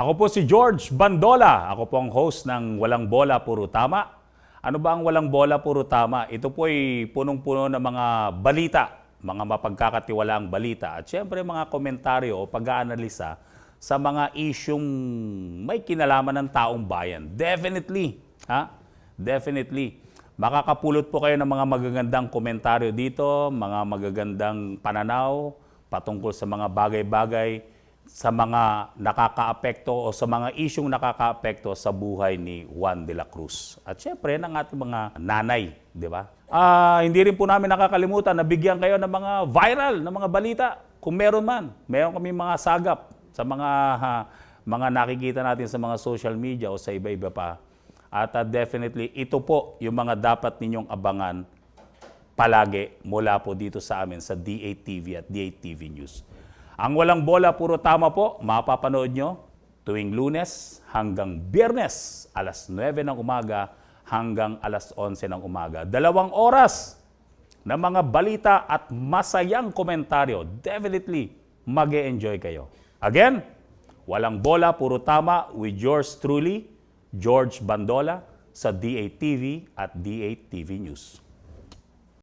Ako po si George Bandola. Ako po ang host ng Walang Bola Puro Tama. Ano ba ang Walang Bola Puro Tama? Ito po ay punong-puno ng mga balita, mga mapagkakatiwalaang balita at syempre mga komentaryo o pag-aanalisa sa mga isyung may kinalaman ng taong bayan. Definitely, ha? Definitely. Makakapulot po kayo ng mga magagandang komentaryo dito, mga magagandang pananaw patungkol sa mga bagay-bagay sa mga nakakaapekto o sa mga isyung nakakaapekto sa buhay ni Juan de la Cruz. At syempre, ng ating mga nanay, di ba? Hindi rin po namin nakakalimutan na bigyan kayo ng mga viral, ng mga balita. Kung meron man, meron kami mga sagap sa mga nakikita natin sa mga social media o sa iba-iba pa. At definitely, ito po yung mga dapat ninyong abangan palagi mula po dito sa amin sa D8TV at D8TV News. Ang Walang Bola Puro Tama po, mapapanood nyo tuwing Lunes hanggang Biyernes, alas 9 ng umaga hanggang alas 11 ng umaga. 2 oras na mga balita at masayang komentaryo. Definitely, mag-e-enjoy kayo. Again, Walang Bola Puro Tama with yours truly, George Bandola sa D8TV at D8TV News.